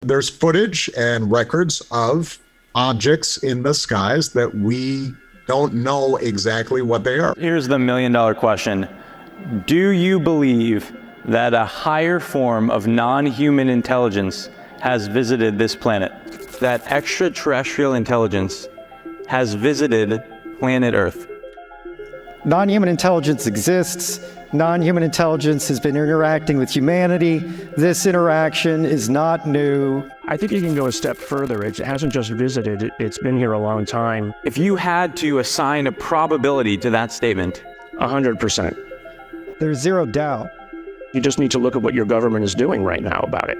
There's footage and records of objects in the skies that we don't know exactly what they are. Here's the million-dollar question. Do you believe that a higher form of non-human intelligence has visited this planet? That extraterrestrial intelligence has visited planet Earth? Non-human intelligence exists. Non-human intelligence has been interacting with humanity. This interaction is not new. I think you can go a step further. It hasn't just visited, it's been here a long time. If you had to assign a probability to that statement, 100%. There's zero doubt. You just need to look at what your government is doing right now about it.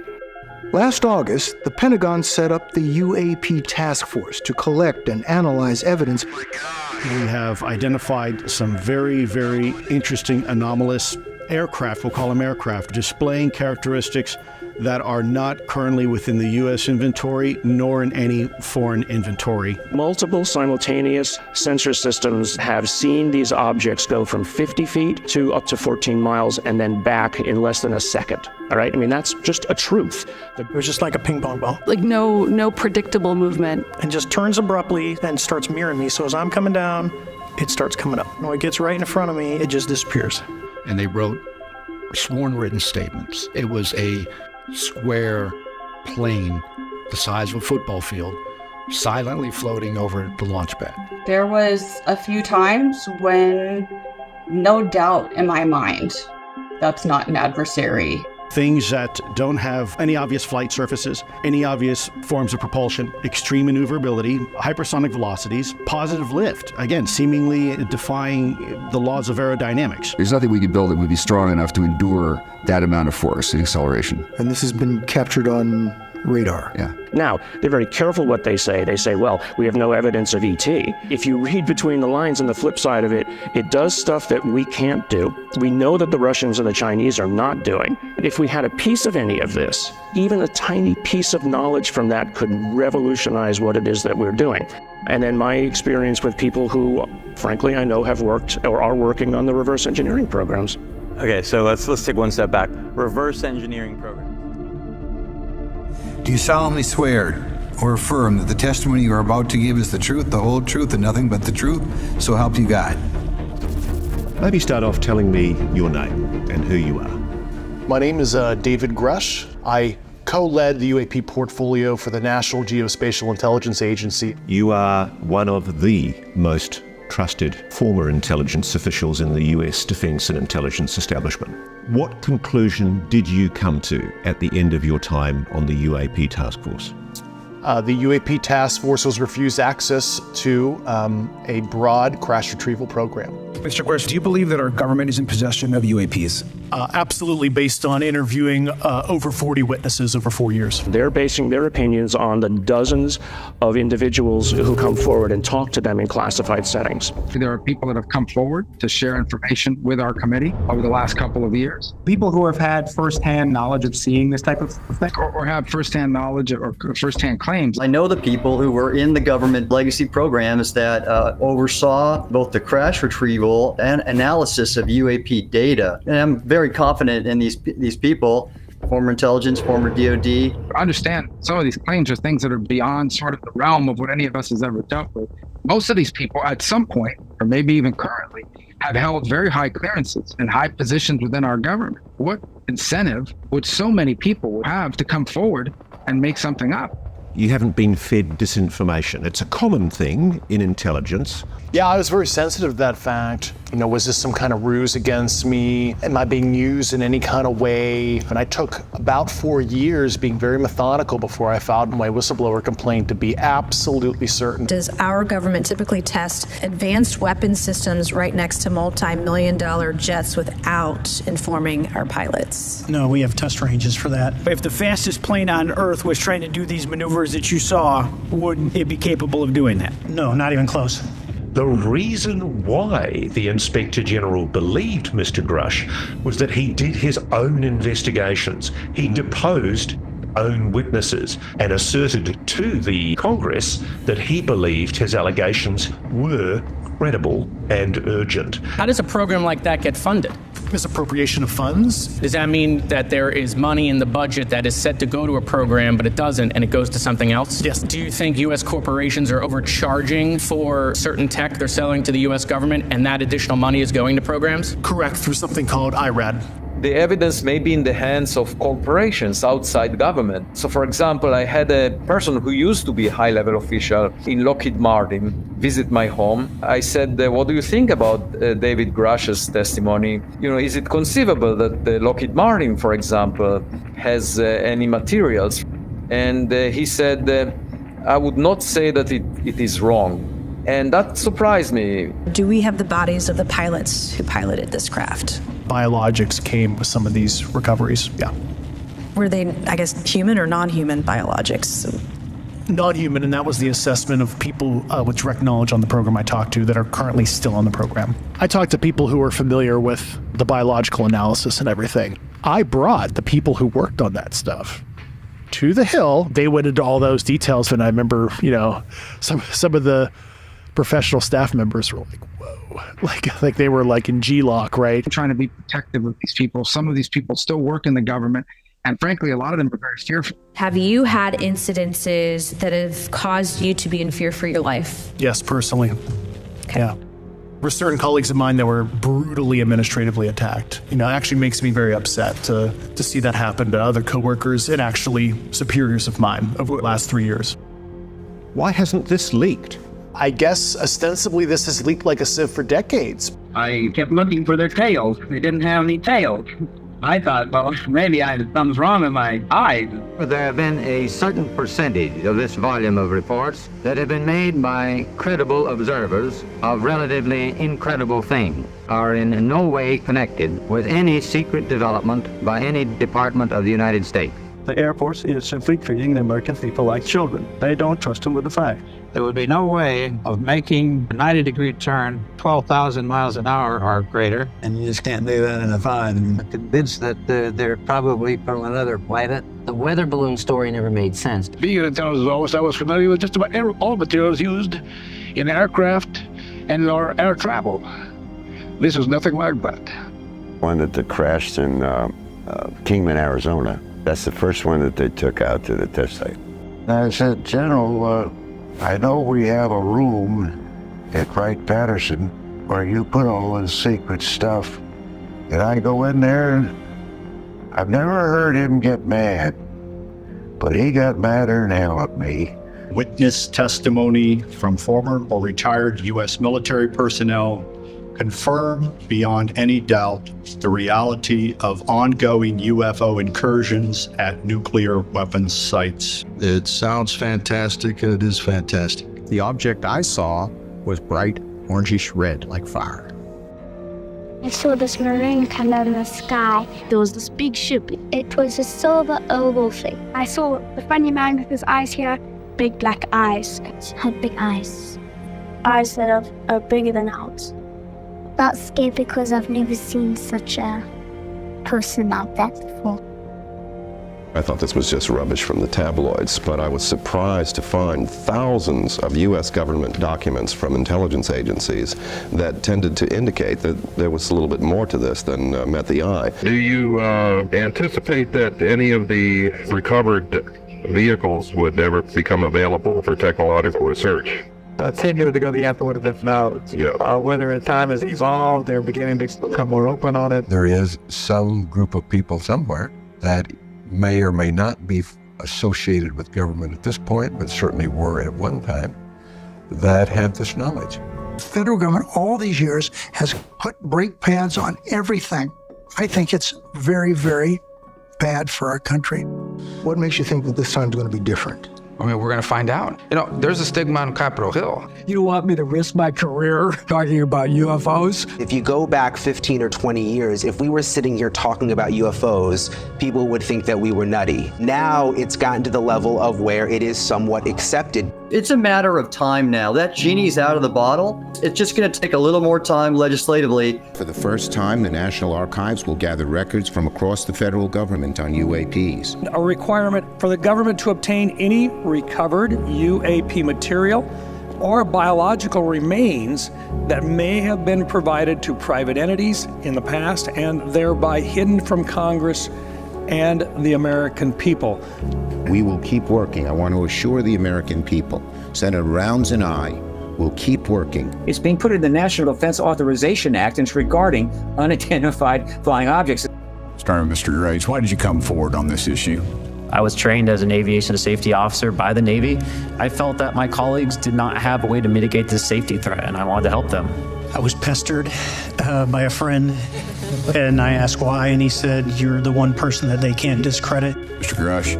Last August, the Pentagon set up the UAP task force to collect and analyze evidence. We have identified some very, very interesting anomalous aircraft, we'll call them aircraft, displaying characteristics that are not currently within the U.S. inventory nor in any foreign inventory. Multiple simultaneous sensor systems have seen these objects go from 50 feet to up to 14 miles and then back in less than a second. All right? I mean, that's just a truth. It was just like a ping pong ball. Like no predictable movement. And just turns abruptly and starts mirroring me. So as I'm coming down, it starts coming up. When it gets right in front of me, it just disappears. And they wrote sworn written statements. It was a square plane the size of a football field, silently floating over the launch pad. There was a few times when no doubt in my mind, that's not an adversary. Things that don't have any obvious flight surfaces, any obvious forms of propulsion, extreme maneuverability, hypersonic velocities, positive lift, again, seemingly defying the laws of aerodynamics. There's nothing we could build that would be strong enough to endure that amount of force and acceleration. And this has been captured on radar. Yeah. Now, they're very careful what they say. They say, well, we have no evidence of ET. If you read between the lines on the flip side of it, it does stuff that we can't do. We know that the Russians and the Chinese are not doing. If we had a piece of any of this, even a tiny piece of knowledge from that could revolutionize what it is that we're doing. And then my experience with people who, frankly, I know have worked or are working on the reverse engineering programs. okay, so let's take one step back. Reverse engineering program. Do you solemnly swear or affirm that the testimony you are about to give is the truth, the whole truth, and nothing but the truth, so help you God? Maybe start off telling me your name and who you are. My name is David Grush. I co-led the UAP portfolio for the National Geospatial Intelligence Agency. You are one of the most trusted former intelligence officials in the US defense and intelligence establishment. What conclusion did you come to at the end of your time on the UAP task force? The UAP task force was refused access to a broad crash retrieval program. Mr. Grush, do you believe that our government is in possession of UAPs? Absolutely, based on interviewing over 40 witnesses over 4 years. They're basing their opinions on the dozens of individuals who come forward and talk to them in classified settings. There are people that have come forward to share information with our committee over the last couple of years. People who have had firsthand knowledge of seeing this type of thing? Or have firsthand knowledge or firsthand claims. I know the people who were in the government legacy programs that oversaw both the crash retrieval and analysis of UAP data. And I'm very confident in these people, former intelligence, former DOD. Understand some of these claims are things that are beyond sort of the realm of what any of us has ever dealt with. Most of these people at some point, or maybe even currently, have held very high clearances and high positions within our government. What incentive would so many people have to come forward and make something up? You haven't been fed disinformation. It's a common thing in intelligence. Yeah, I was very sensitive to that fact. You know, was this some kind of ruse against me? Am I being used in any kind of way? And I took about 4 years being very methodical before I filed my whistleblower complaint to be absolutely certain. Does our government typically test advanced weapon systems right next to multi-million-dollar jets without informing our pilots? No, we have test ranges for that. If the fastest plane on Earth was trying to do these maneuvers that you saw, would it be capable of doing that? No, not even close. The reason why the Inspector General believed Mr. Grush was that he did his own investigations. He deposed own witnesses and asserted to the Congress that he believed his allegations were credible and urgent. How does a program like that get funded? misappropriation of funds. Does that mean that there is money in the budget that is set to go to a program, but it doesn't, and it goes to something else? Yes. Do you think U.S. corporations are overcharging for certain tech they're selling to the U.S. government, and that additional money is going to programs? Correct, through something called IRAD. The evidence may be in the hands of corporations outside government. So, for example, I had a person who used to be a high-level official in Lockheed Martin visit my home. I said, what do you think about David Grush's testimony? Is it conceivable that Lockheed Martin, for example, has any materials? And he said, I would not say that it is wrong. And that surprised me. Do we have the bodies of the pilots who piloted this craft? Biologics came with some of these recoveries, yeah. Were they, I guess, human or non-human biologics? Non-human, and that was the assessment of people with direct knowledge on the program I talked to that are currently still on the program. I talked to people who were familiar with the biological analysis and everything. I brought the people who worked on that stuff to the Hill. They went into all those details, and I remember, some of the professional staff members were like, whoa, like they were like in G-Lock, right? Trying to be protective of these people. Some of these people still work in the government, and frankly, a lot of them are very fearful. Have you had incidences that have caused you to be in fear for your life? Yes, personally. Okay. Yeah. There were certain colleagues of mine that were brutally administratively attacked. It actually makes me very upset to see that happen to other coworkers and actually superiors of mine over the last 3 years. Why hasn't this leaked? I guess ostensibly this has leaked like a sieve for decades. I kept looking for their tails. They didn't have any tails. I thought, well, maybe something's wrong with my eyes. There have been a certain percentage of this volume of reports that have been made by credible observers of relatively incredible things, are in no way connected with any secret development by any department of the United States. The Air Force is simply treating the American people like children. They don't trust them with the facts. There would be no way of making a 90-degree turn 12,000 miles an hour or greater. And you just can't do that in a fine. I'm convinced that they're probably from another planet. The weather balloon story never made sense. Being an intelligence officer, I was familiar with just about all materials used in aircraft and air travel. This was nothing like that. One that crashed in Kingman, Arizona. That's the first one that they took out to the test site. I said, General, I know we have a room at Wright-Patterson where you put all this secret stuff. And I go in there, and I've never heard him get mad, but he got madder than hell at me. Witness testimony from former or retired U.S. military personnel confirm beyond any doubt the reality of ongoing UFO incursions at nuclear weapons sites. It sounds fantastic, and it is fantastic. The object I saw was bright orangish red, like fire. I saw this marine come out of the sky. There was this big ship. It was a silver oval thing. I saw the funny man with his eyes here, big black eyes. It had big eyes. Eyes that are bigger than ours. Not scared because I've never seen such a person like that before. I thought this was just rubbish from the tabloids, but I was surprised to find thousands of U.S. government documents from intelligence agencies that tended to indicate that there was a little bit more to this than met the eye. Do you anticipate that any of the recovered vehicles would ever become available for technological research? 10 years ago, the answer would have been no. Yeah. Whether in time has evolved, they're beginning to become more open on it. There is some group of people somewhere that may or may not be associated with government at this point, but certainly were at one time, that have this knowledge. The federal government all these years has put brake pads on everything. I think it's very, very bad for our country. What makes you think that this time is going to be different? I mean, we're going to find out. There's a stigma on Capitol Hill. You don't want me to risk my career talking about UFOs? If you go back 15 or 20 years, if we were sitting here talking about UFOs, people would think that we were nutty. Now it's gotten to the level of where it is somewhat accepted. It's a matter of time now. That genie's out of the bottle. It's just going to take a little more time legislatively. For the first time, the National Archives will gather records from across the federal government on UAPs. A requirement for the government to obtain any recovered UAP material or biological remains that may have been provided to private entities in the past and thereby hidden from Congress and the American people. We will keep working. I want to assure the American people, Senator Rounds and I will keep working. It's being put in the National Defense Authorization Act, and it's regarding unidentified flying objects. Starting with Mr. Graves, why did you come forward on this issue? I was trained as an aviation safety officer by the Navy. I felt that my colleagues did not have a way to mitigate this safety threat, and I wanted to help them. I was pestered by a friend, and I asked why, and he said, "You're the one person that they can't discredit." Mr. Grush.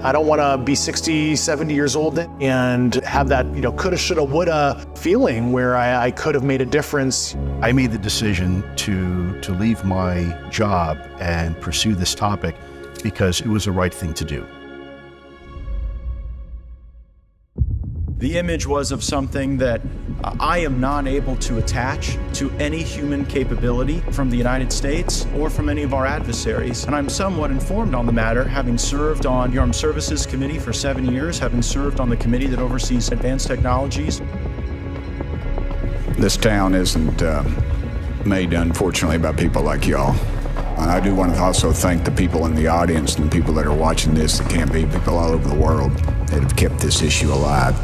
I don't want to be 60, 70 years old and have that, coulda, shoulda, woulda feeling where I could have made a difference. I made the decision to leave my job and pursue this topic because it was the right thing to do. The image was of something that I am not able to attach to any human capability from the United States or from any of our adversaries. And I'm somewhat informed on the matter, having served on the Armed Services Committee for 7 years, having served on the committee that oversees advanced technologies. This town isn't made, unfortunately, by people like y'all. And I do want to also thank the people in the audience and the people that are watching this that can't be, people all over the world that have kept this issue alive.